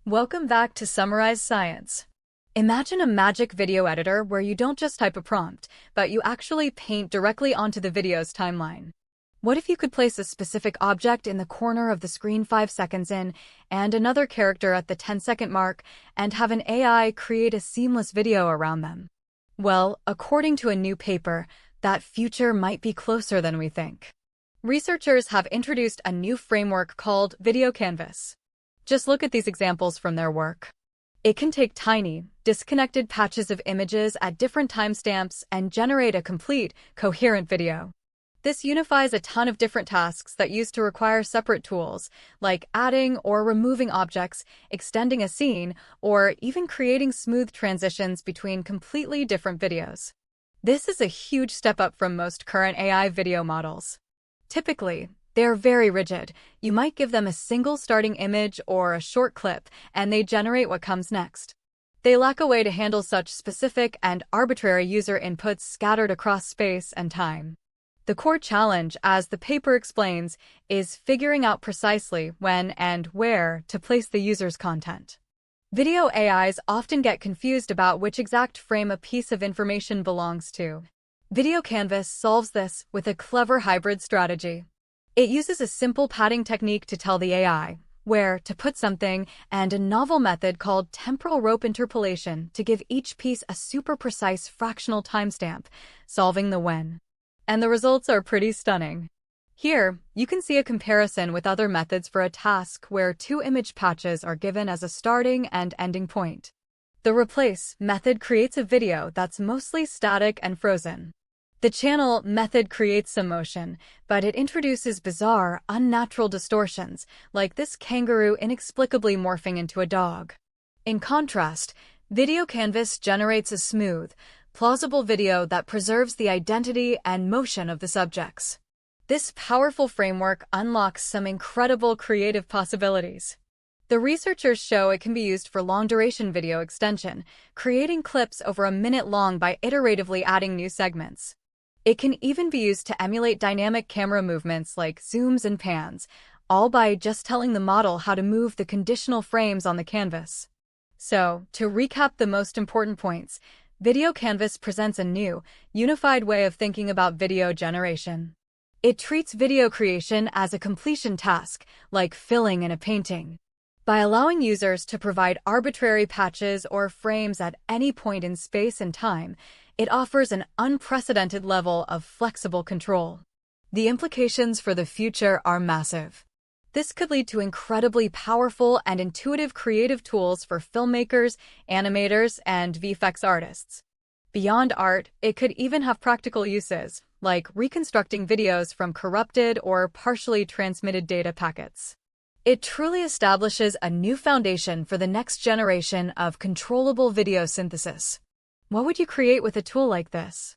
Welcome back to Summarize Science. Imagine a magic video editor where you don't just type a prompt, but you actually paint directly onto the video's timeline. What if you could place a specific object in the corner of the screen 5 seconds in and another character at the 10-second mark and have an AI create a seamless video around them? Well, according to a new paper, that future might be closer than we think. Researchers have introduced a new framework called VideoCanvas. Just look at these examples from their work. It can take tiny, disconnected patches of images at different timestamps and generate a complete, coherent video. This unifies a ton of different tasks that used to require separate tools, like adding or removing objects, extending a scene, or even creating smooth transitions between completely different videos. This is a huge step up from most current AI video models. Typically, they're very rigid. You might give them a single starting image or a short clip, and they generate what comes next. They lack a way to handle such specific and arbitrary user inputs scattered across space and time. The core challenge, as the paper explains, is figuring out precisely when and where to place the user's content. Video AIs often get confused about which exact frame a piece of information belongs to. VideoCanvas solves this with a clever hybrid strategy. It uses a simple padding technique to tell the AI where to put something and a novel method called temporal rope interpolation to give each piece a super precise fractional timestamp, solving the when. And the results are pretty stunning. Here, you can see a comparison with other methods for a task where two image patches are given as a starting and ending point. The replace method creates a video that's mostly static and frozen. The channel method creates some motion, but it introduces bizarre, unnatural distortions, like this kangaroo inexplicably morphing into a dog. In contrast, VideoCanvas generates a smooth, plausible video that preserves the identity and motion of the subjects. This powerful framework unlocks some incredible creative possibilities. The researchers show it can be used for long-duration video extension, creating clips over a minute long by iteratively adding new segments. It can even be used to emulate dynamic camera movements like zooms and pans, all by just telling the model how to move the conditional frames on the canvas. So, to recap the most important points, VideoCanvas presents a new, unified way of thinking about video generation. It treats video creation as a completion task, like filling in a painting. By allowing users to provide arbitrary patches or frames at any point in space and time, it offers an unprecedented level of flexible control. The implications for the future are massive. This could lead to incredibly powerful and intuitive creative tools for filmmakers, animators, and VFX artists. Beyond art, it could even have practical uses, like reconstructing videos from corrupted or partially transmitted data packets. It truly establishes a new foundation for the next generation of controllable video synthesis. What would you create with a tool like this?